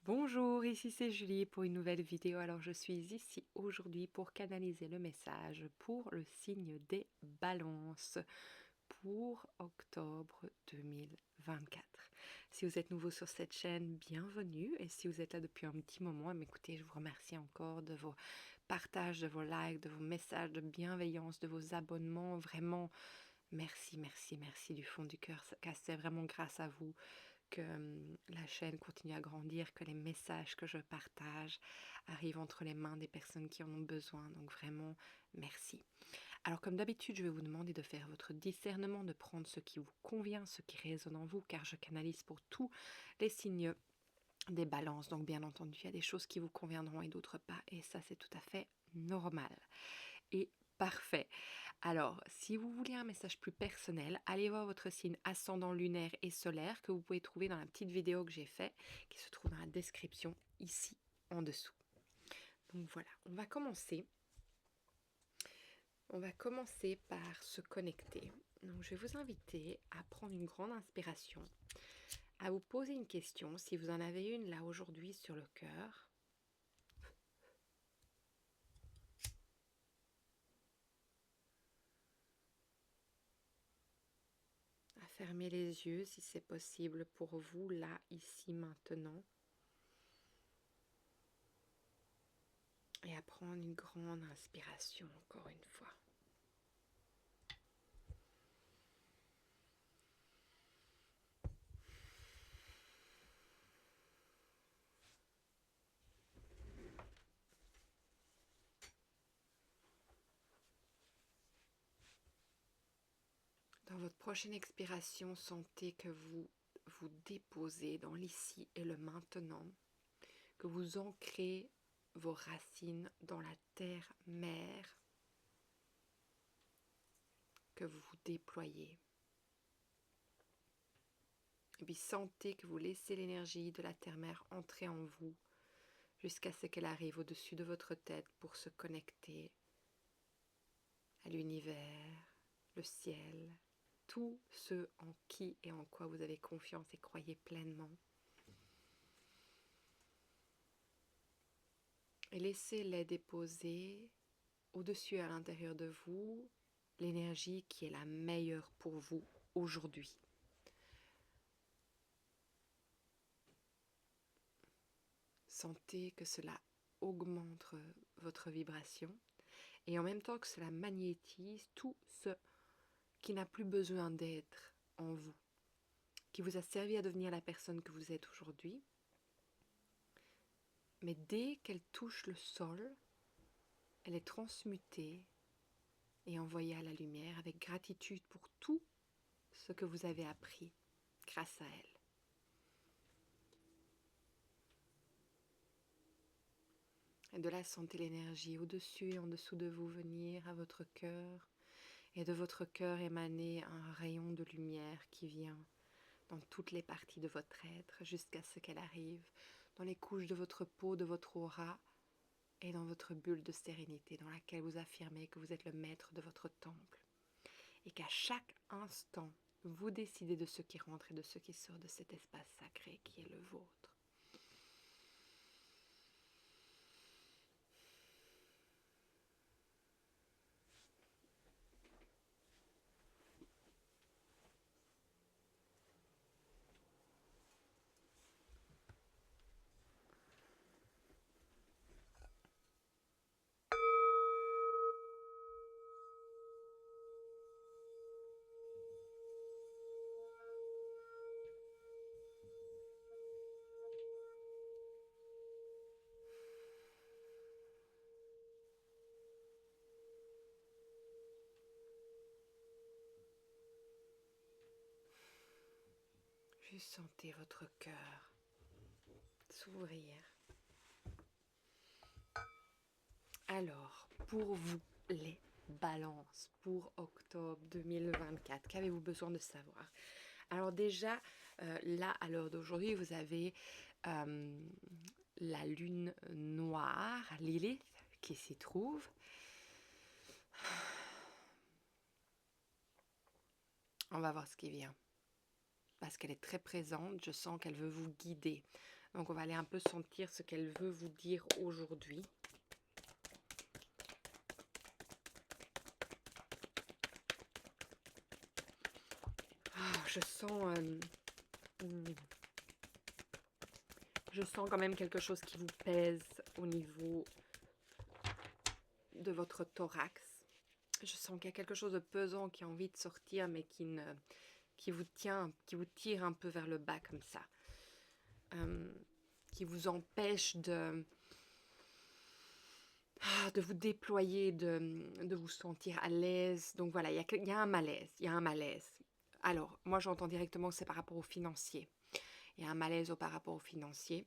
Bonjour, ici c'est Julie pour une nouvelle vidéo. Alors je suis ici aujourd'hui pour canaliser le message pour le signe des balances pour octobre 2024. Si vous êtes nouveau sur cette chaîne, bienvenue. Et si vous êtes là depuis un petit moment, écoutez, je vous remercie encore de vos partages, de vos likes, de vos messages de bienveillance, de vos abonnements. Vraiment, merci, merci, merci du fond du cœur. C'est vraiment grâce à vous que la chaîne continue à grandir, que les messages que je partage arrivent entre les mains des personnes qui en ont besoin. Donc vraiment, merci. Alors comme d'habitude, je vais vous demander de faire votre discernement, de prendre ce qui vous convient, ce qui résonne en vous, car je canalise pour tous les signes des balances. Donc bien entendu, il y a des choses qui vous conviendront et d'autres pas. Et ça, c'est tout à fait normal. Et parfait. Alors, si vous voulez un message plus personnel, allez voir votre signe ascendant lunaire et solaire que vous pouvez trouver dans la petite vidéo que j'ai faite, qui se trouve dans la description ici en dessous. Donc voilà, on va commencer. On va commencer par se connecter. Donc je vais vous inviter à prendre une grande inspiration, à vous poser une question, si vous en avez une là aujourd'hui sur le cœur. À fermer les yeux si c'est possible pour vous, là, ici, maintenant. Et à prendre une grande inspiration encore une fois. Dans votre prochaine expiration, sentez que vous vous déposez dans l'ici et le maintenant, que vous ancrez vos racines dans la terre-mère, que vous vous déployez. Et puis sentez que vous laissez l'énergie de la terre-mère entrer en vous jusqu'à ce qu'elle arrive au-dessus de votre tête pour se connecter à l'univers, le ciel, tout ce en qui et en quoi vous avez confiance et croyez pleinement. Et laissez-les déposer au-dessus et à l'intérieur de vous l'énergie qui est la meilleure pour vous aujourd'hui. Sentez que cela augmente votre vibration et en même temps que cela magnétise tout ce qui n'a plus besoin d'être en vous, qui vous a servi à devenir la personne que vous êtes aujourd'hui. Mais dès qu'elle touche le sol, elle est transmutée et envoyée à la lumière avec gratitude pour tout ce que vous avez appris grâce à elle. Et de là, sentez l'énergie au-dessus et en dessous de vous venir à votre cœur. Et de votre cœur émaner un rayon de lumière qui vient dans toutes les parties de votre être jusqu'à ce qu'elle arrive dans les couches de votre peau, de votre aura et dans votre bulle de sérénité dans laquelle vous affirmez que vous êtes le maître de votre temple. Et qu'à chaque instant, vous décidez de ce qui rentre et de ce qui sort de cet espace sacré qui est le vôtre. Juste sentez votre cœur s'ouvrir. Alors, pour vous, les balances pour octobre 2024, qu'avez-vous besoin de savoir? Alors déjà, là, à l'heure d'aujourd'hui, vous avez la lune noire, Lilith, qui s'y trouve. On va voir ce qui vient. Parce qu'elle est très présente, je sens qu'elle veut vous guider Donc on va aller un peu sentir ce qu'elle veut vous dire aujourd'hui. Je sens... je sens quand même quelque chose qui vous pèse au niveau de votre thorax. Je sens qu'il y a quelque chose de pesant qui a envie de sortir, mais qui vous tire un peu vers le bas comme ça. Qui vous empêche de vous déployer, de vous sentir à l'aise. Donc voilà, il y a un malaise. Alors, moi j'entends directement que c'est par rapport au financier. Il y a un malaise par rapport au financier.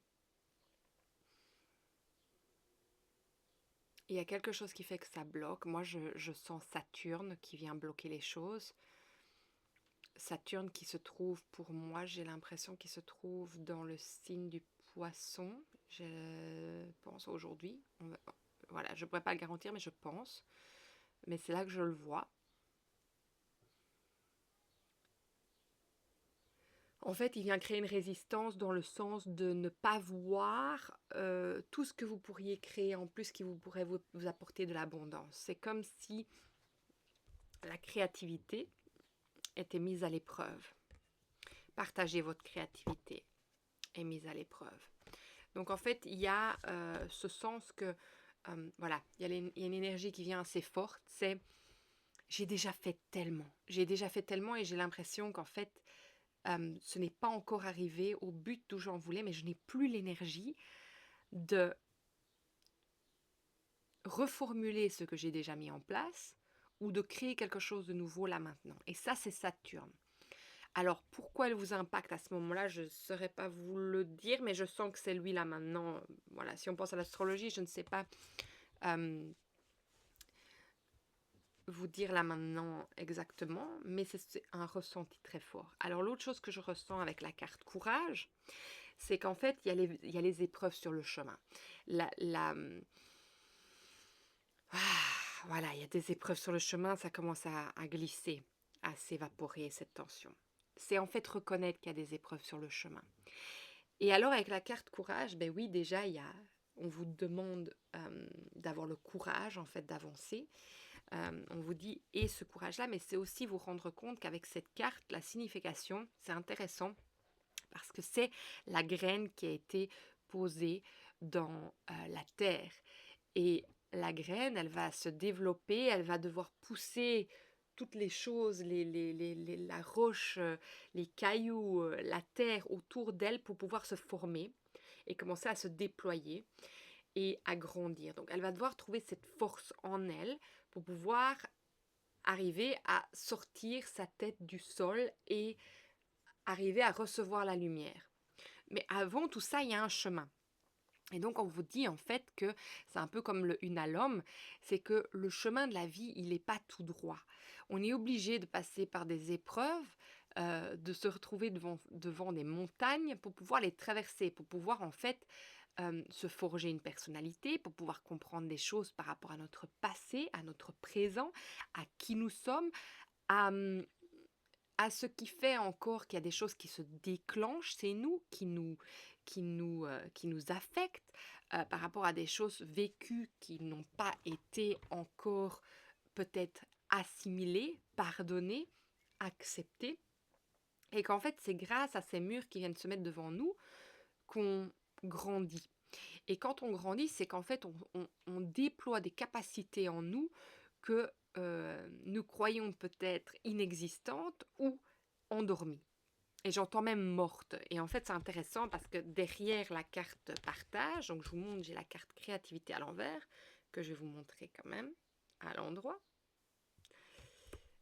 Il y a quelque chose qui fait que ça bloque. Moi, je sens Saturne qui vient bloquer les choses. Saturne qui se trouve, pour moi, j'ai l'impression qu'il se trouve dans le signe du Poisson. Je pense aujourd'hui. Voilà, je ne pourrais pas le garantir, mais je pense. Mais c'est là que je le vois. En fait, il vient créer une résistance dans le sens de ne pas voir tout ce que vous pourriez créer en plus qui pourrait vous apporter de l'abondance. C'est comme si la créativité était mise à l'épreuve. Partagez votre créativité est mise à l'épreuve. Donc en fait, il y a ce sens que, voilà, il y a une énergie qui vient assez forte, c'est j'ai déjà fait tellement et j'ai l'impression qu'en fait, ce n'est pas encore arrivé au but d'où j'en voulais, mais je n'ai plus l'énergie de reformuler ce que j'ai déjà mis en place ou de créer quelque chose de nouveau là maintenant. Et ça, c'est Saturne. Alors, pourquoi elle vous impacte à ce moment-là, je ne saurais pas vous le dire, mais je sens que c'est lui là maintenant. Voilà, si on pense à l'astrologie, je ne sais pas vous dire là maintenant exactement, mais c'est un ressenti très fort. Alors, l'autre chose que je ressens avec la carte courage, c'est qu'en fait, il y a les épreuves sur le chemin. Voilà, il y a des épreuves sur le chemin, ça commence à glisser, à s'évaporer cette tension. C'est en fait reconnaître qu'il y a des épreuves sur le chemin. Et alors avec la carte courage, ben oui, déjà on vous demande d'avoir le courage en fait d'avancer. On vous dit et ce courage-là, mais c'est aussi vous rendre compte qu'avec cette carte, la signification, c'est intéressant parce que c'est la graine qui a été posée dans la terre. Et la graine, elle va se développer, elle va devoir pousser toutes les choses, la roche, les cailloux, la terre autour d'elle pour pouvoir se former et commencer à se déployer et à grandir. Donc elle va devoir trouver cette force en elle pour pouvoir arriver à sortir sa tête du sol et arriver à recevoir la lumière. Mais avant tout ça, il y a un chemin. Et donc, on vous dit en fait que c'est un peu comme le unalome, c'est que le chemin de la vie, il n'est pas tout droit. On est obligé de passer par des épreuves, de se retrouver devant des montagnes pour pouvoir les traverser, pour pouvoir en fait se forger une personnalité, pour pouvoir comprendre des choses par rapport à notre passé, à notre présent, à qui nous sommes, à, à ce qui fait encore qu'il y a des choses qui se déclenchent, c'est nous, qui nous affectent par rapport à des choses vécues qui n'ont pas été encore peut-être assimilées, pardonnées, acceptées. Et qu'en fait, c'est grâce à ces murs qui viennent se mettre devant nous qu'on grandit. Et quand on grandit, c'est qu'en fait, on déploie des capacités en nous que nous croyons peut-être inexistantes ou endormies. Et j'entends même morte. Et en fait, c'est intéressant parce que derrière la carte partage, donc je vous montre, j'ai la carte créativité à l'envers, que je vais vous montrer quand même à l'endroit.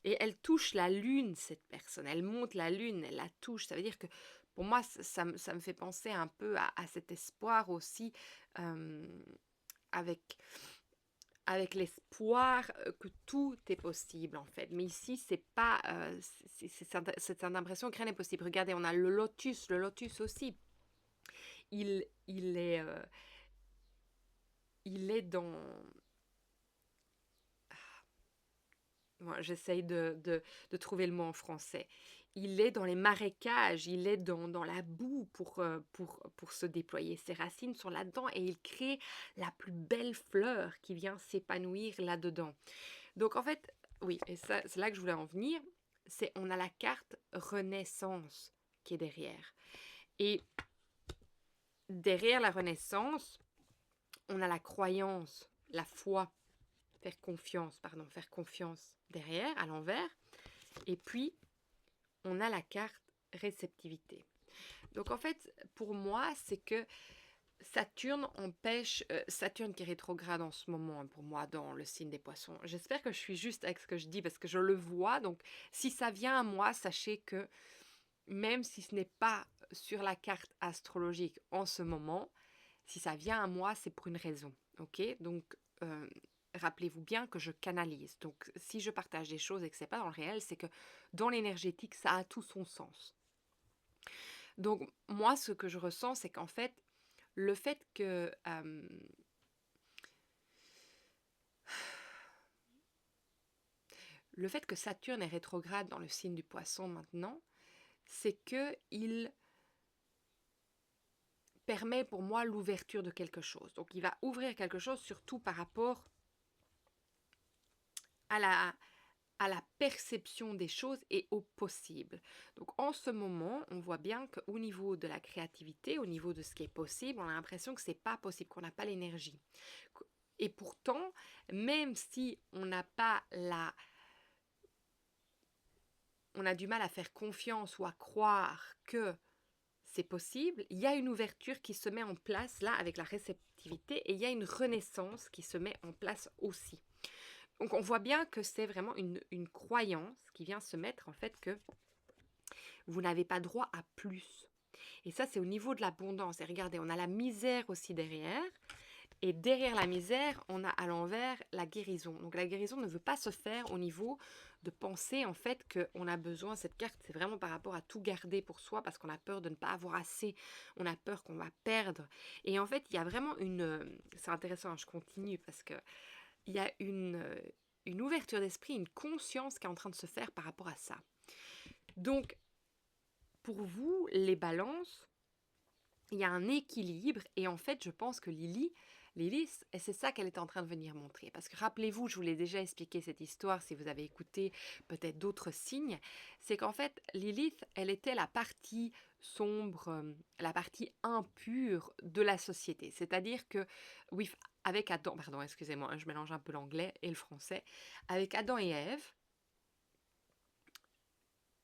Et elle touche la lune, cette personne. Elle monte la lune, elle la touche. Ça veut dire que pour moi, ça me fait penser un peu à cet espoir aussi, avec l'espoir que tout est possible en fait. Mais ici, c'est pas, c'est cette impression que rien n'est possible. Regardez, on a le lotus aussi. Il est dans... Moi, j'essaye de trouver le mot en français. il est dans les marécages, il est dans la boue pour se déployer. Ses racines sont là-dedans et il crée la plus belle fleur qui vient s'épanouir là-dedans. Donc en fait, oui, et ça, c'est là que je voulais en venir, c'est on a la carte Renaissance qui est derrière. Et derrière la Renaissance, on a la croyance, la foi, faire confiance derrière, à l'envers. Et puis, on a la carte réceptivité. Donc en fait, pour moi, c'est que Saturne empêche, Saturne qui est rétrograde en ce moment pour moi dans le signe des poissons. J'espère que je suis juste avec ce que je dis parce que je le vois. Donc si ça vient à moi, sachez que même si ce n'est pas sur la carte astrologique en ce moment, si ça vient à moi, c'est pour une raison. Ok? Donc rappelez-vous bien que je canalise. Donc si je partage des choses et que ce n'est pas dans le réel, c'est que dans l'énergétique, ça a tout son sens. Donc moi, ce que je ressens, c'est qu'en fait, le fait que Saturne est rétrograde dans le signe du Poisson maintenant, c'est que il permet pour moi l'ouverture de quelque chose. Donc il va ouvrir quelque chose surtout par rapport à la perception des choses et au possible. Donc en ce moment, on voit bien qu'au niveau de la créativité, au niveau de ce qui est possible, on a l'impression que c'est pas possible, qu'on n'a pas l'énergie. Et pourtant, même si on n'a pas on a du mal à faire confiance ou à croire que c'est possible, il y a une ouverture qui se met en place là avec la réceptivité et il y a une renaissance qui se met en place aussi. Donc on voit bien que c'est vraiment une croyance qui vient se mettre en fait que vous n'avez pas droit à plus. Et ça c'est au niveau de l'abondance. Et regardez, on a la misère aussi derrière. Et derrière la misère, on a à l'envers la guérison. Donc la guérison ne veut pas se faire au niveau de penser en fait qu'on a besoin, cette carte c'est vraiment par rapport à tout garder pour soi parce qu'on a peur de ne pas avoir assez, on a peur qu'on va perdre. Et en fait il y a vraiment c'est intéressant, je continue parce que il y a une ouverture d'esprit, une conscience qui est en train de se faire par rapport à ça. Donc pour vous les balances, il y a un équilibre et en fait je pense que Lilith, et c'est ça qu'elle est en train de venir montrer. Parce que rappelez-vous, je vous l'ai déjà expliqué cette histoire si vous avez écouté peut-être d'autres signes, c'est qu'en fait Lilith, elle était la partie sombre, la partie impure de la société. C'est-à-dire que, oui, avec Adam, pardon, excusez-moi, je mélange un peu l'anglais et le français, avec Adam et Ève,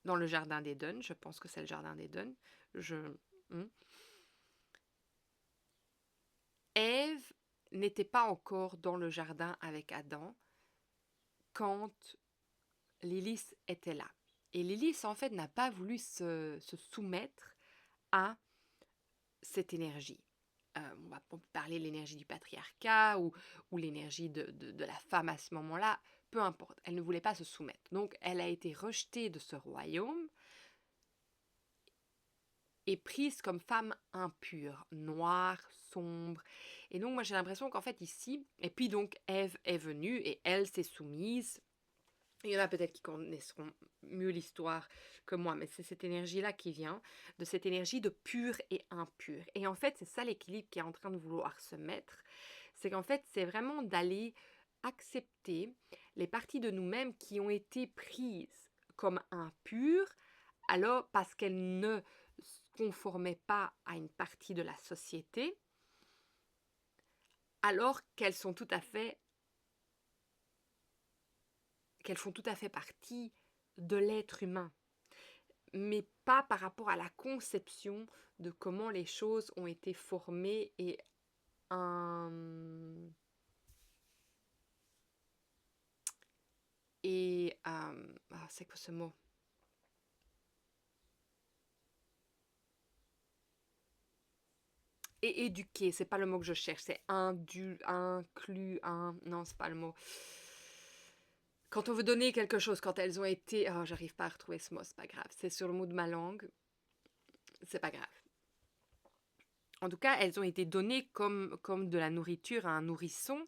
dans le jardin d'Éden, je pense que c'est le jardin d'Éden, Ève n'était pas encore dans le jardin avec Adam quand Lilith était là. Et Lilith, en fait, n'a pas voulu se soumettre à cette énergie. On va parler de l'énergie du patriarcat ou l'énergie de la femme à ce moment-là, peu importe. Elle ne voulait pas se soumettre. Donc, elle a été rejetée de ce royaume et prise comme femme impure, noire, sombre. Et donc moi j'ai l'impression qu'en fait ici, et puis donc Ève est venue et elle s'est soumise. Il y en a peut-être qui connaîtront mieux l'histoire que moi, mais c'est cette énergie-là qui vient, de cette énergie de pur et impur. Et en fait c'est ça l'équilibre qui est en train de vouloir se mettre, c'est qu'en fait c'est vraiment d'aller accepter les parties de nous-mêmes qui ont été prises comme impures, alors parce qu'elles ne conformaient pas à une partie de la société, alors qu'elles font tout à fait partie de l'être humain, mais pas par rapport à la conception de comment les choses ont été formées et c'est quoi ce mot? Et éduquer, c'est pas le mot que je cherche, c'est inclus, non, c'est pas le mot. Quand on veut donner quelque chose, quand elles ont été, j'arrive pas à retrouver ce mot, c'est pas grave, c'est sur le mot de ma langue, c'est pas grave. En tout cas, elles ont été données comme de la nourriture à un nourrisson,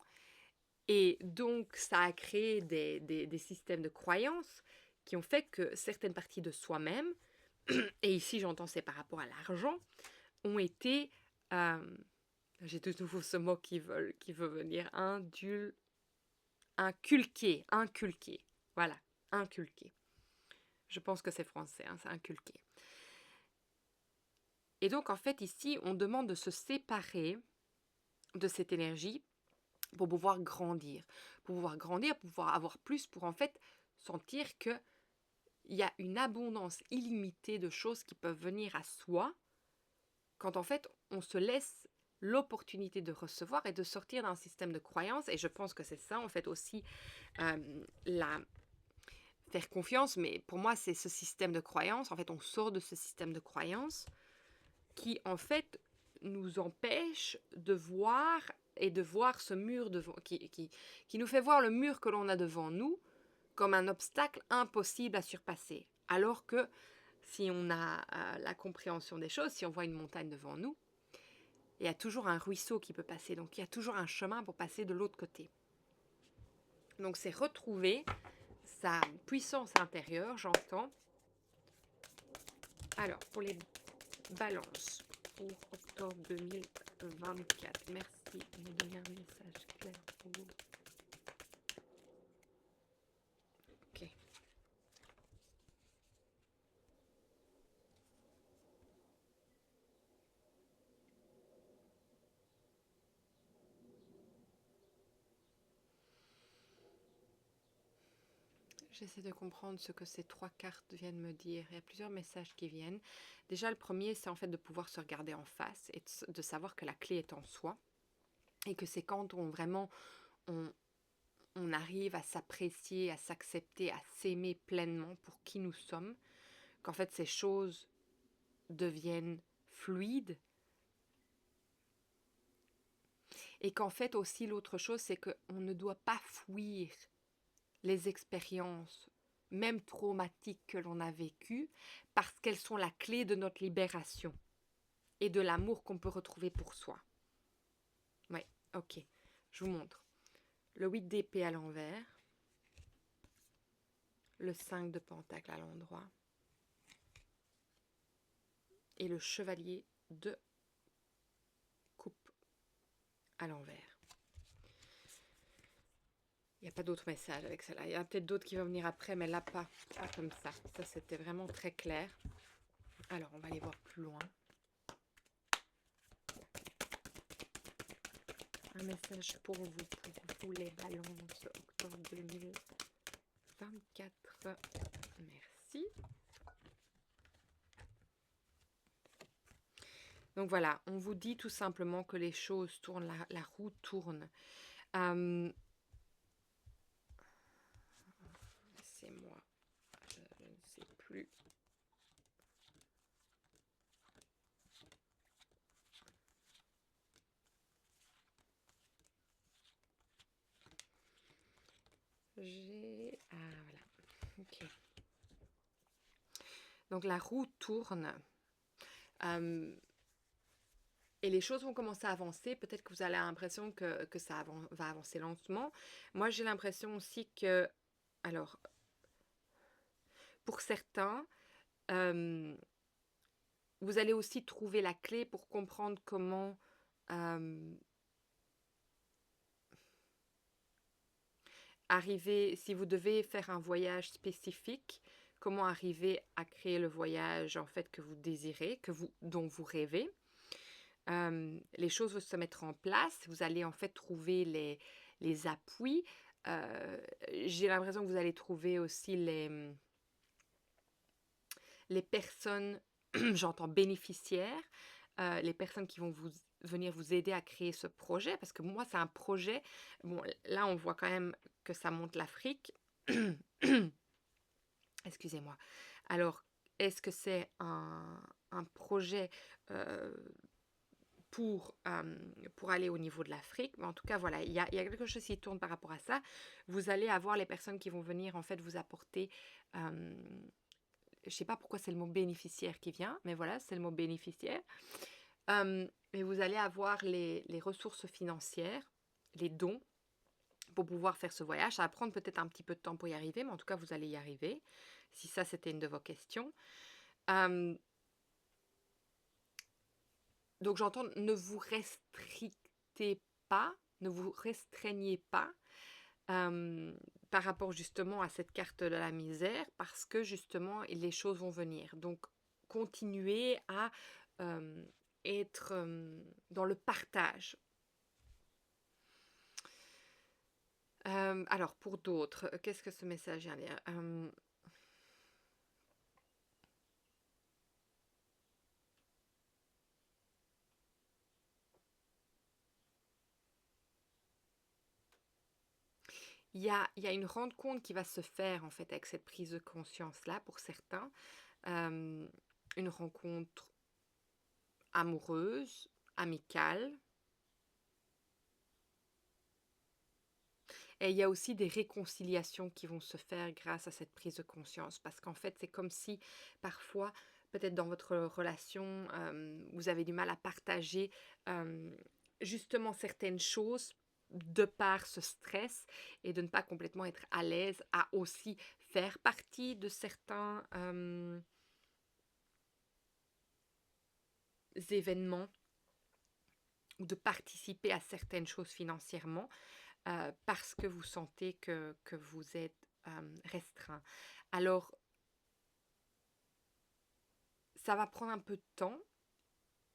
et donc ça a créé des systèmes de croyances qui ont fait que certaines parties de soi-même, et ici j'entends c'est par rapport à l'argent, ont été, j'ai de nouveau ce mot qui veut venir, inculqué, voilà, inculqué. Je pense que c'est français, hein, c'est inculqué. Et donc en fait ici, on demande de se séparer de cette énergie pour pouvoir grandir, pour pouvoir avoir plus, pour en fait sentir que il y a une abondance illimitée de choses qui peuvent venir à soi quand en fait on se laisse l'opportunité de recevoir et de sortir d'un système de croyance. Et je pense que c'est ça en fait aussi faire confiance, mais pour moi c'est ce système de croyance. En fait on sort de ce système de croyance qui en fait nous empêche de voir ce mur devant, qui nous fait voir le mur que l'on a devant nous comme un obstacle impossible à surpasser. Alors que si on a la compréhension des choses, si on voit une montagne devant nous, il y a toujours un ruisseau qui peut passer, donc il y a toujours un chemin pour passer de l'autre côté. Donc c'est retrouver sa puissance intérieure, j'entends. Alors, pour les balances, pour octobre 2024, merci de me donner un message clair pour vous. Ok. J'essaie de comprendre ce que ces 3 cartes viennent me dire. Il y a plusieurs messages qui viennent. Déjà, le premier, c'est en fait de pouvoir se regarder en face et de savoir que la clé est en soi. Et que c'est quand on arrive à s'apprécier, à s'accepter, à s'aimer pleinement pour qui nous sommes, qu'en fait ces choses deviennent fluides. Et qu'en fait aussi l'autre chose, c'est qu'on ne doit pas fuir les expériences, même traumatiques que l'on a vécues, parce qu'elles sont la clé de notre libération et de l'amour qu'on peut retrouver pour soi. Oui, ok, je vous montre. Le 8 d'épée à l'envers, le 5 de pentacle à l'endroit et le chevalier de coupe à l'envers. Il n'y a pas d'autres messages avec celle-là. Il y a peut-être d'autres qui vont venir après, mais là, pas comme ça. Ça, c'était vraiment très clair. Alors, on va aller voir plus loin. Un message pour vous les balances, octobre 2024. Merci. Donc voilà, on vous dit tout simplement que les choses tournent, la roue tourne. C'est moi, je ne sais plus. Voilà, ok. Donc la roue tourne. Et les choses vont commencer à avancer. Peut-être que vous avez l'impression que ça va avancer lentement. Moi, j'ai l'impression aussi que, alors, pour certains, vous allez aussi trouver la clé pour comprendre comment arriver, si vous devez faire un voyage spécifique, comment arriver à créer le voyage en fait que vous désirez, dont vous rêvez. Les choses vont se mettre en place. Vous allez en fait trouver les appuis. J'ai l'impression que vous allez trouver aussi les personnes, j'entends bénéficiaires, les personnes qui vont venir vous aider à créer ce projet. Parce que moi, c'est un projet. Bon, là, on voit quand même que ça monte l'Afrique. Excusez-moi. Alors, est-ce que c'est un projet pour aller au niveau de l'Afrique? Mais en tout cas, voilà, il y a quelque chose qui tourne par rapport à ça. Vous allez avoir les personnes qui vont venir, en fait, vous apporter... je ne sais pas pourquoi c'est le mot bénéficiaire qui vient, mais voilà, c'est le mot bénéficiaire. Mais vous allez avoir les ressources financières, les dons, pour pouvoir faire ce voyage. Ça va prendre peut-être un petit peu de temps pour y arriver, mais en tout cas, vous allez y arriver. si ça c'était une de vos questions. Euh, donc j'entends, ne vous restrictez pas, ne vous restreignez pas par rapport justement à cette carte de la misère, parce que justement les choses vont venir. Donc continuez à être dans le partage. Alors pour d'autres, qu'est-ce que ce message vient dire? Il y a une rencontre qui va se faire en fait avec cette prise de conscience-là pour certains. Une rencontre amoureuse, amicale. Et il y a aussi des réconciliations qui vont se faire grâce à cette prise de conscience. Parce qu'en fait, c'est comme si parfois, peut-être dans votre relation, vous avez du mal à partager justement certaines choses de par ce stress et de ne pas complètement être à l'aise à aussi faire partie de certains événements ou de participer à certaines choses financièrement parce que vous sentez que vous êtes restreint. Alors, ça va prendre un peu de temps,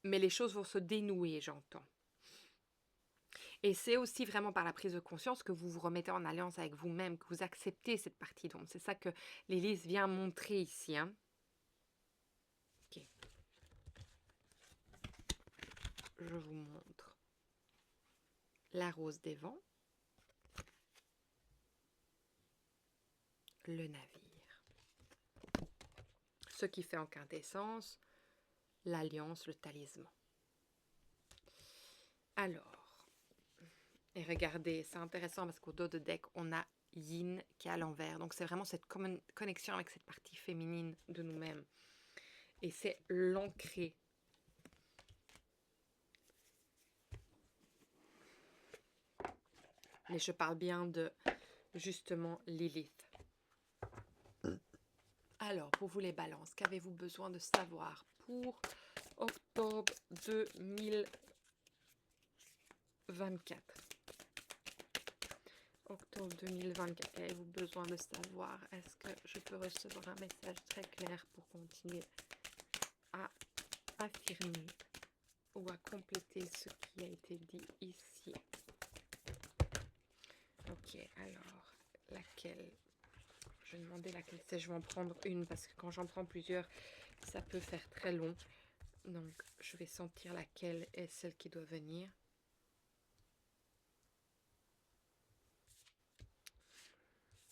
mais les choses vont se dénouer, j'entends. Et c'est aussi vraiment par la prise de conscience que vous vous remettez en alliance avec vous-même, que vous acceptez cette partie d'ombre. C'est ça que l'Élise vient montrer ici. Hein. Ok. Je vous montre la rose des vents, le navire. Ce qui fait en quintessence l'alliance, le talisman. Alors, et regardez, c'est intéressant parce qu'au dos de deck, on a Yin qui est à l'envers. Donc c'est vraiment cette connexion avec cette partie féminine de nous-mêmes. Et c'est l'ancrer. Mais je parle bien de justement Lilith. Alors, pour vous les balances, qu'avez-vous besoin de savoir pour octobre 2024? Octobre 2024, qu'avez-vous besoin de savoir? Est-ce que je peux recevoir un message très clair pour continuer à affirmer ou à compléter ce qui a été dit ici? Ok, alors, laquelle? Je vais demander laquelle c'est. Je vais en prendre une parce que quand j'en prends plusieurs, ça peut faire très long. Donc, je vais sentir laquelle est celle qui doit venir.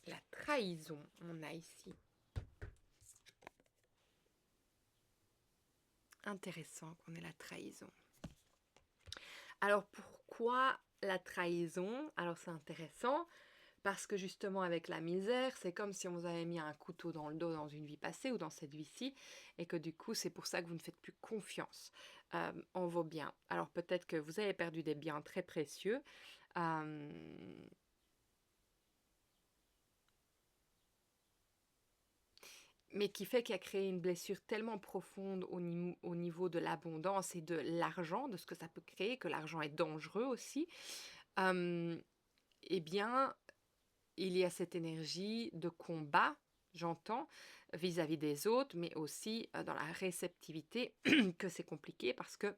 La trahison, on a ici. Intéressant qu'on ait la trahison. Alors, pourquoi la trahison? Alors, c'est intéressant parce que justement, avec la misère, c'est comme si on vous avait mis un couteau dans le dos dans une vie passée ou dans cette vie-ci et que du coup, c'est pour ça que vous ne faites plus confiance en vos biens. Alors, peut-être que vous avez perdu des biens très précieux. Mais qui fait qu'il a créé une blessure tellement profonde au niveau de l'abondance et de l'argent, de ce que ça peut créer, que l'argent est dangereux aussi, eh bien, il y a cette énergie de combat, j'entends, vis-à-vis des autres, mais aussi dans la réceptivité, que c'est compliqué parce que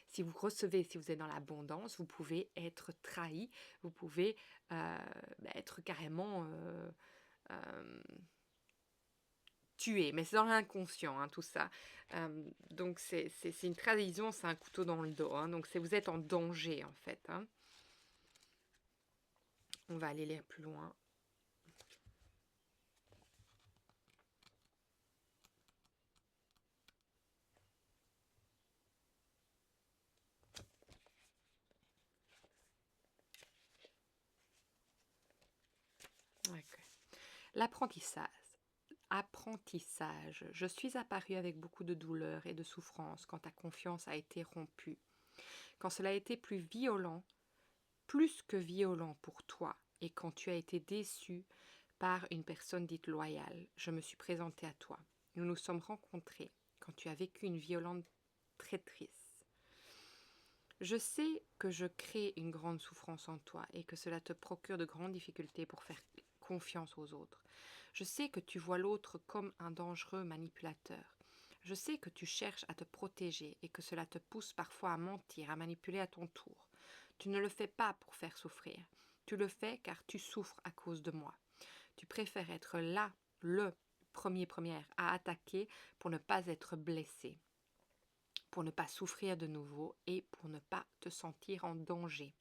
si vous recevez, si vous êtes dans l'abondance, vous pouvez être trahi, vous pouvez être carrément tué, mais c'est dans l'inconscient, hein, tout ça. Donc c'est une trahison, c'est un couteau dans le dos. Hein, donc vous êtes en danger en fait. Hein. On va aller lire plus loin. Okay. L'apprentissage. Apprentissage. Je suis apparue avec beaucoup de douleur et de souffrance quand ta confiance a été rompue. Quand cela a été plus violent, plus que violent pour toi, et quand tu as été déçu par une personne dite loyale. Je me suis présentée à toi. Nous nous sommes rencontrés quand tu as vécu une violente traîtrise. Je sais que je crée une grande souffrance en toi et que cela te procure de grandes difficultés pour faire confiance aux autres. Je sais que tu vois l'autre comme un dangereux manipulateur. Je sais que tu cherches à te protéger et que cela te pousse parfois à mentir, à manipuler à ton tour. Tu ne le fais pas pour faire souffrir. Tu le fais car tu souffres à cause de moi. Tu préfères être là, le première à attaquer pour ne pas être blessé, pour ne pas souffrir de nouveau et pour ne pas te sentir en danger.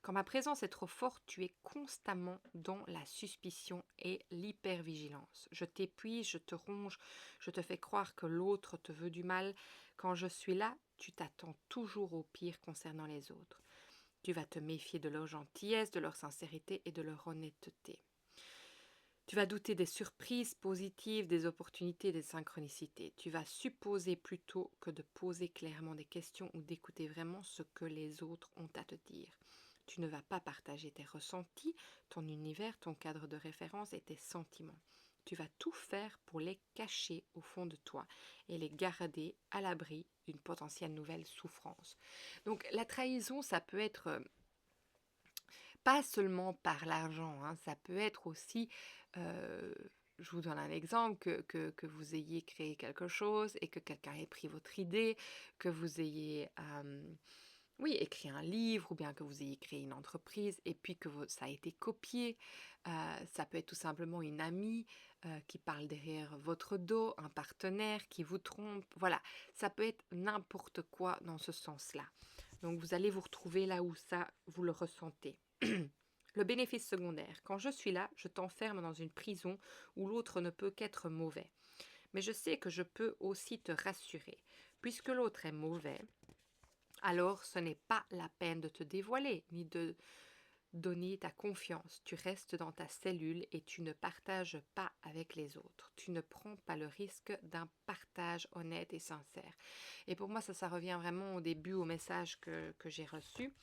Quand ma présence est trop forte, tu es constamment dans la suspicion et l'hypervigilance. Je t'épuise, je te ronge, je te fais croire que l'autre te veut du mal. Quand je suis là, tu t'attends toujours au pire concernant les autres. Tu vas te méfier de leur gentillesse, de leur sincérité et de leur honnêteté. Tu vas douter des surprises positives, des opportunités, des synchronicités. Tu vas supposer plutôt que de poser clairement des questions ou d'écouter vraiment ce que les autres ont à te dire. Tu ne vas pas partager tes ressentis, ton univers, ton cadre de référence et tes sentiments. Tu vas tout faire pour les cacher au fond de toi et les garder à l'abri d'une potentielle nouvelle souffrance. Donc la trahison, ça peut être pas seulement par l'argent, hein, ça peut être aussi, je vous donne un exemple, que vous ayez créé quelque chose et que quelqu'un ait pris votre idée, que vous ayez oui, écrit un livre ou bien que vous ayez créé une entreprise et puis que ça a été copié. Ça peut être tout simplement une amie qui parle derrière votre dos, un partenaire qui vous trompe. Voilà, ça peut être n'importe quoi dans ce sens-là. Donc vous allez vous retrouver là où ça, vous le ressentez. Le bénéfice secondaire. Quand je suis là, je t'enferme dans une prison où l'autre ne peut qu'être mauvais. Mais je sais que je peux aussi te rassurer. Puisque l'autre est mauvais, alors ce n'est pas la peine de te dévoiler, ni de donner ta confiance. Tu restes dans ta cellule et tu ne partages pas avec les autres. Tu ne prends pas le risque d'un partage honnête et sincère. Et pour moi, ça revient vraiment au début au message que j'ai reçu.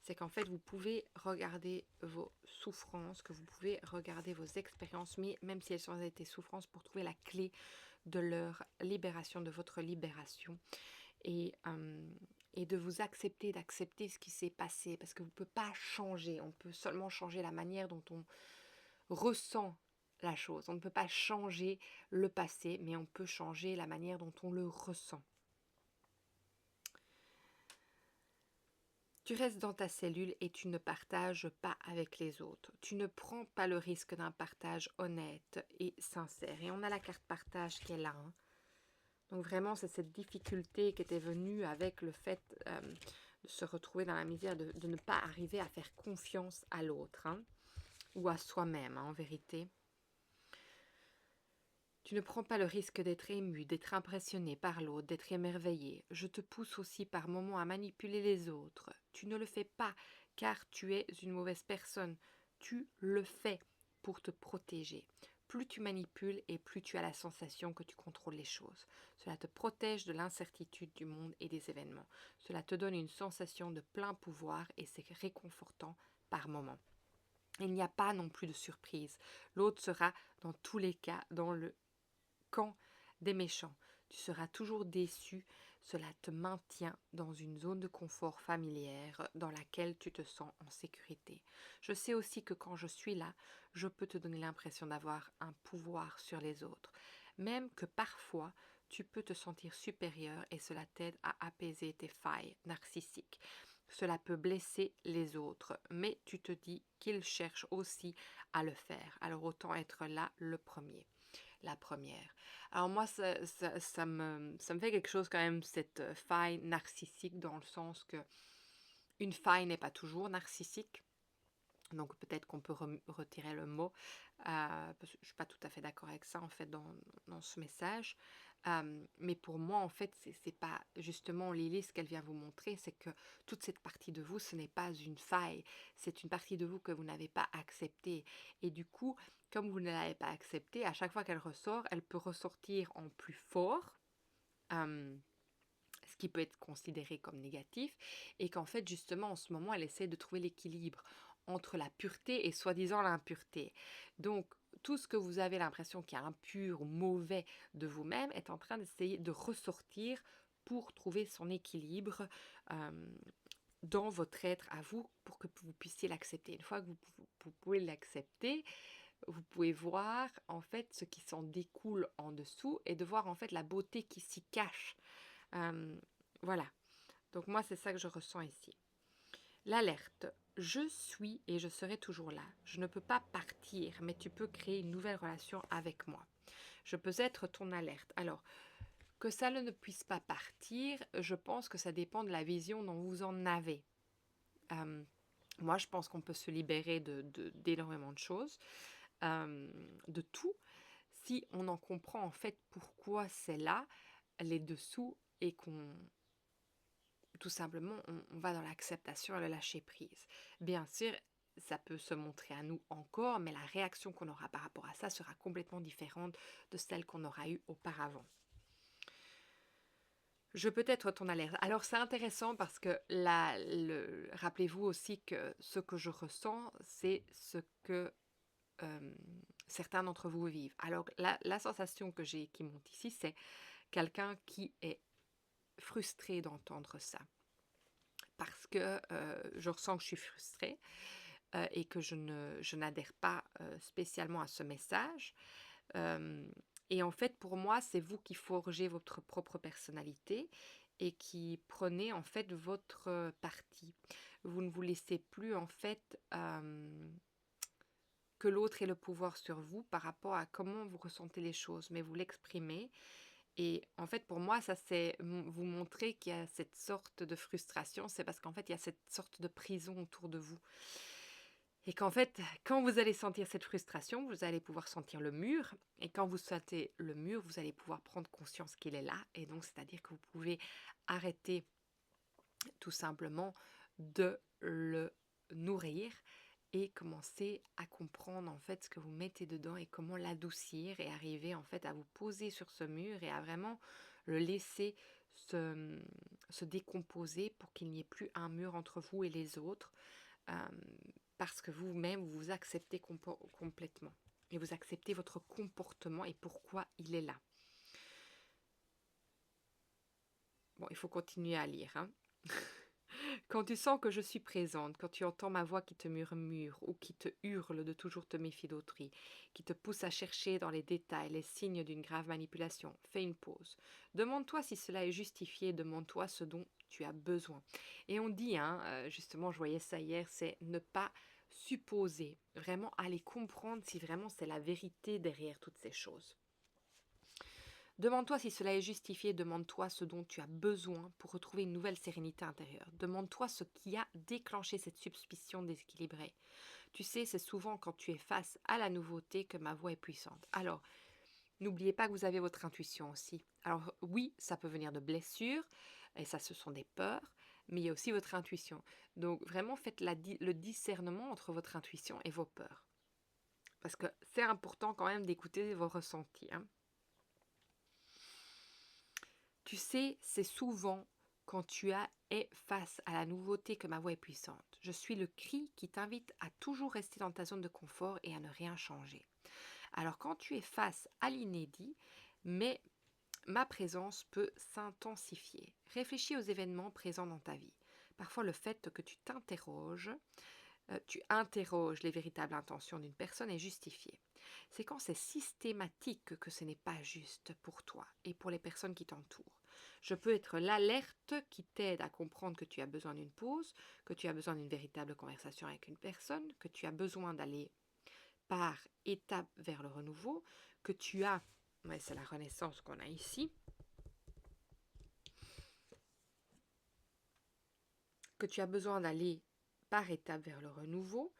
C'est qu'en fait, vous pouvez regarder vos souffrances, que vous pouvez regarder vos expériences, mais même si elles ont été souffrances, pour trouver la clé de leur libération, de votre libération. Et de vous accepter, d'accepter ce qui s'est passé, parce que vous ne pouvez pas changer, on peut seulement changer la manière dont on ressent la chose. On ne peut pas changer le passé, mais on peut changer la manière dont on le ressent. Tu restes dans ta cellule et tu ne partages pas avec les autres. Tu ne prends pas le risque d'un partage honnête et sincère. Et on a la carte partage qui est là, hein. Donc vraiment, c'est cette difficulté qui était venue avec le fait de se retrouver dans la misère, de ne pas arriver à faire confiance à l'autre, hein, ou à soi-même, hein, en vérité. Tu ne prends pas le risque d'être ému, d'être impressionné par l'autre, d'être émerveillé. Je te pousse aussi par moments à manipuler les autres. Tu ne le fais pas car tu es une mauvaise personne. Tu le fais pour te protéger. Plus tu manipules et plus tu as la sensation que tu contrôles les choses. Cela te protège de l'incertitude du monde et des événements. Cela te donne une sensation de plein pouvoir et c'est réconfortant par moments. Il n'y a pas non plus de surprise. L'autre sera dans tous les cas dans le camp des méchants. Tu seras toujours déçu. Cela te maintient dans une zone de confort familière dans laquelle tu te sens en sécurité. Je sais aussi que quand je suis là, je peux te donner l'impression d'avoir un pouvoir sur les autres. Même que parfois, tu peux te sentir supérieur et cela t'aide à apaiser tes failles narcissiques. Cela peut blesser les autres, mais tu te dis qu'ils cherchent aussi à le faire. Alors autant être là le premier. La première. Alors moi, ça me fait quelque chose quand même, cette faille narcissique, dans le sens que une faille n'est pas toujours narcissique. Donc peut-être qu'on peut retirer le mot, parce que je ne suis pas tout à fait d'accord avec ça en fait dans ce message. Mais pour moi en fait, c'est pas justement Lily, ce qu'elle vient vous montrer, c'est que toute cette partie de vous, ce n'est pas une faille, c'est une partie de vous que vous n'avez pas acceptée. Et du coup, comme vous ne l'avez pas acceptée, à chaque fois qu'elle ressort, elle peut ressortir en plus fort. Ce qui peut être considéré comme négatif, et qu'en fait justement en ce moment elle essaie de trouver l'équilibre entre la pureté et soi-disant l'impureté. Donc, tout ce que vous avez l'impression qu'il y a impur ou mauvais de vous-même est en train d'essayer de ressortir pour trouver son équilibre dans votre être à vous pour que vous puissiez l'accepter. Une fois que vous pouvez l'accepter, vous pouvez voir en fait ce qui s'en découle en dessous et de voir en fait la beauté qui s'y cache. Voilà. Donc moi, c'est ça que je ressens ici. L'alerte. Je suis et je serai toujours là. Je ne peux pas partir, mais tu peux créer une nouvelle relation avec moi. Je peux être ton alerte. Alors, que ça ne puisse pas partir, je pense que ça dépend de la vision dont vous en avez. Moi, je pense qu'on peut se libérer d'énormément de choses, de tout, si on en comprend en fait pourquoi c'est là, les dessous, et qu'on tout simplement, on va dans l'acceptation et le lâcher prise. Bien sûr, ça peut se montrer à nous encore, mais la réaction qu'on aura par rapport à ça sera complètement différente de celle qu'on aura eue auparavant. Je peux être ton alerte. Alors, c'est intéressant parce que rappelez-vous aussi que ce que je ressens, c'est ce que certains d'entre vous vivent. Alors, la sensation que j'ai qui monte ici, c'est quelqu'un qui est frustré d'entendre ça. Parce que je ressens que je suis frustrée et que je n'adhère pas spécialement à ce message. Et en fait, pour moi, c'est vous qui forgez votre propre personnalité et qui prenez en fait votre parti. Vous ne vous laissez plus en fait que l'autre ait le pouvoir sur vous par rapport à comment vous ressentez les choses, mais vous l'exprimez. Et en fait, pour moi, ça c'est vous montrer qu'il y a cette sorte de frustration, c'est parce qu'en fait, il y a cette sorte de prison autour de vous. Et qu'en fait, quand vous allez sentir cette frustration, vous allez pouvoir sentir le mur. Et quand vous sentez le mur, vous allez pouvoir prendre conscience qu'il est là. Et donc, c'est-à-dire que vous pouvez arrêter tout simplement de le nourrir et commencer à comprendre en fait ce que vous mettez dedans et comment l'adoucir et arriver en fait à vous poser sur ce mur et à vraiment le laisser se décomposer pour qu'il n'y ait plus un mur entre vous et les autres, parce que vous-même vous vous acceptez complètement et vous acceptez votre comportement et pourquoi il est là. Bon, il faut continuer à lire, hein. Quand tu sens que je suis présente, quand tu entends ma voix qui te murmure ou qui te hurle de toujours te méfier d'autrui, qui te pousse à chercher dans les détails les signes d'une grave manipulation, fais une pause. Demande-toi si cela est justifié, demande-toi ce dont tu as besoin. Et on dit, justement, je voyais ça hier, c'est ne pas supposer, vraiment aller comprendre si vraiment c'est la vérité derrière toutes ces choses. Demande-toi si cela est justifié, demande-toi ce dont tu as besoin pour retrouver une nouvelle sérénité intérieure. Demande-toi ce qui a déclenché cette suspicion déséquilibrée. Tu sais, c'est souvent quand tu es face à la nouveauté que ma voix est puissante. Alors, n'oubliez pas que vous avez votre intuition aussi. Alors oui, ça peut venir de blessures, et ça ce sont des peurs, mais il y a aussi votre intuition. Donc vraiment faites le discernement entre votre intuition et vos peurs. Parce que c'est important quand même d'écouter vos ressentis, hein. Tu sais, c'est souvent quand tu es face à la nouveauté que ma voix est puissante. Je suis le cri qui t'invite à toujours rester dans ta zone de confort et à ne rien changer. Alors quand tu es face à l'inédit, mais ma présence peut s'intensifier. Réfléchis aux événements présents dans ta vie. Parfois le fait que tu interroges les véritables intentions d'une personne est justifié. C'est quand c'est systématique que ce n'est pas juste pour toi et pour les personnes qui t'entourent. Je peux être l'alerte qui t'aide à comprendre que tu as besoin d'une pause, que tu as besoin d'une véritable conversation avec une personne, que tu as besoin d'aller par étapes vers le renouveau, que tu as, c'est la renaissance qu'on a ici, que tu as besoin d'aller par étapes vers le renouveau,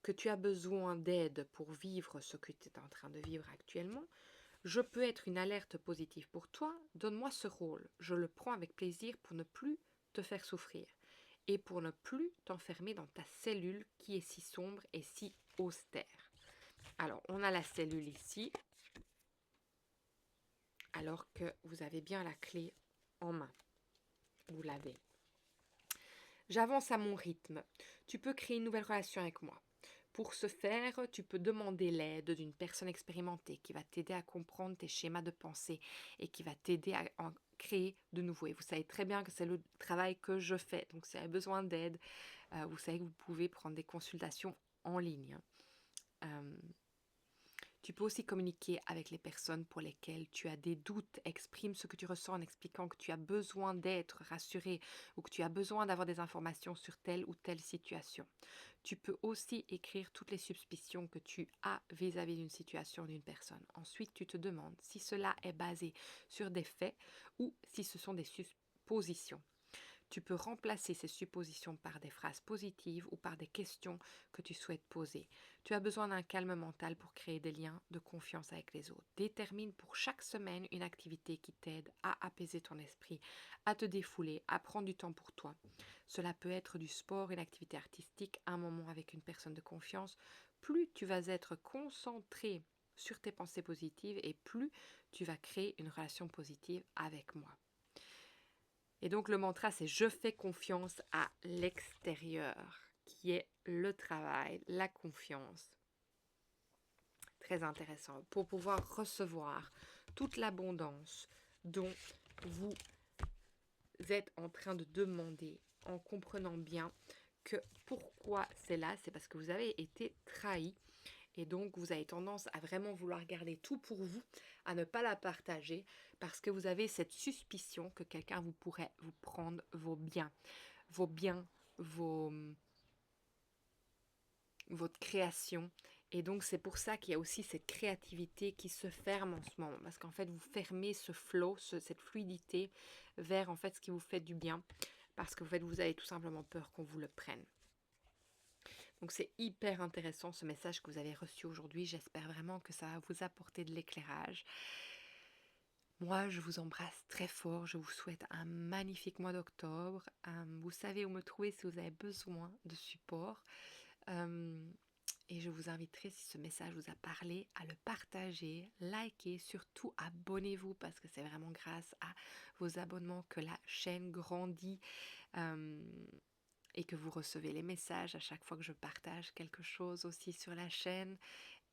que tu as besoin d'aide pour vivre ce que tu es en train de vivre actuellement. Je peux être une alerte positive pour toi, donne-moi ce rôle, je le prends avec plaisir pour ne plus te faire souffrir et pour ne plus t'enfermer dans ta cellule qui est si sombre et si austère. Alors, on a la cellule ici, alors que vous avez bien la clé en main. Vous l'avez. J'avance à mon rythme. Tu peux créer une nouvelle relation avec moi. Pour ce faire, tu peux demander l'aide d'une personne expérimentée qui va t'aider à comprendre tes schémas de pensée et qui va t'aider à en créer de nouveaux. Et vous savez très bien que c'est le travail que je fais. Donc, si vous avez besoin d'aide, vous savez que vous pouvez prendre des consultations en ligne. Euh, Tu peux aussi communiquer avec les personnes pour lesquelles tu as des doutes. Exprime ce que tu ressens en expliquant que tu as besoin d'être rassuré ou que tu as besoin d'avoir des informations sur telle ou telle situation. Tu peux aussi écrire toutes les suspicions que tu as vis-à-vis d'une situation, d'une personne. Ensuite, tu te demandes si cela est basé sur des faits ou si ce sont des suppositions. Tu peux remplacer ces suppositions par des phrases positives ou par des questions que tu souhaites poser. Tu as besoin d'un calme mental pour créer des liens de confiance avec les autres. Détermine pour chaque semaine une activité qui t'aide à apaiser ton esprit, à te défouler, à prendre du temps pour toi. Cela peut être du sport, une activité artistique, un moment avec une personne de confiance. Plus tu vas être concentré sur tes pensées positives et plus tu vas créer une relation positive avec moi. Et donc le mantra, c'est je fais confiance à l'extérieur, qui est le travail, la confiance. Très intéressant. Pour pouvoir recevoir toute l'abondance dont vous êtes en train de demander, en comprenant bien que pourquoi c'est là, c'est parce que vous avez été trahi. Et donc, vous avez tendance à vraiment vouloir garder tout pour vous, à ne pas la partager, parce que vous avez cette suspicion que quelqu'un vous pourrait vous prendre vos biens, votre création. Et donc, c'est pour ça qu'il y a aussi cette créativité qui se ferme en ce moment, parce qu'en fait, vous fermez ce flow, cette fluidité vers en fait ce qui vous fait du bien, parce que en fait, vous avez tout simplement peur qu'on vous le prenne. Donc c'est hyper intéressant ce message que vous avez reçu aujourd'hui. J'espère vraiment que ça va vous apporter de l'éclairage. Moi, je vous embrasse très fort. Je vous souhaite un magnifique mois d'octobre. Vous savez où me trouver si vous avez besoin de support. Et je vous inviterai, si ce message vous a parlé, à le partager, liker, surtout abonnez-vous parce que c'est vraiment grâce à vos abonnements que la chaîne grandit. Et que vous recevez les messages à chaque fois que je partage quelque chose aussi sur la chaîne.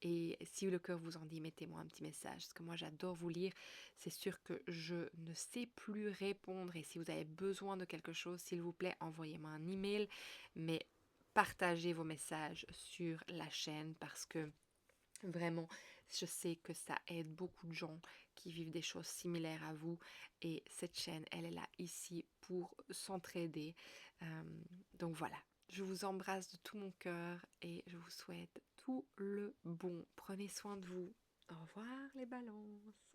Et si le cœur vous en dit, mettez-moi un petit message, parce que moi j'adore vous lire. C'est sûr que je ne sais plus répondre, et si vous avez besoin de quelque chose, s'il vous plaît, envoyez-moi un email, mais partagez vos messages sur la chaîne, parce que vraiment, je sais que ça aide beaucoup de gens qui vivent des choses similaires à vous, et cette chaîne, elle est là ici pour s'entraider. Donc voilà, je vous embrasse de tout mon cœur et je vous souhaite tout le bon. Prenez soin de vous. Au revoir les balances.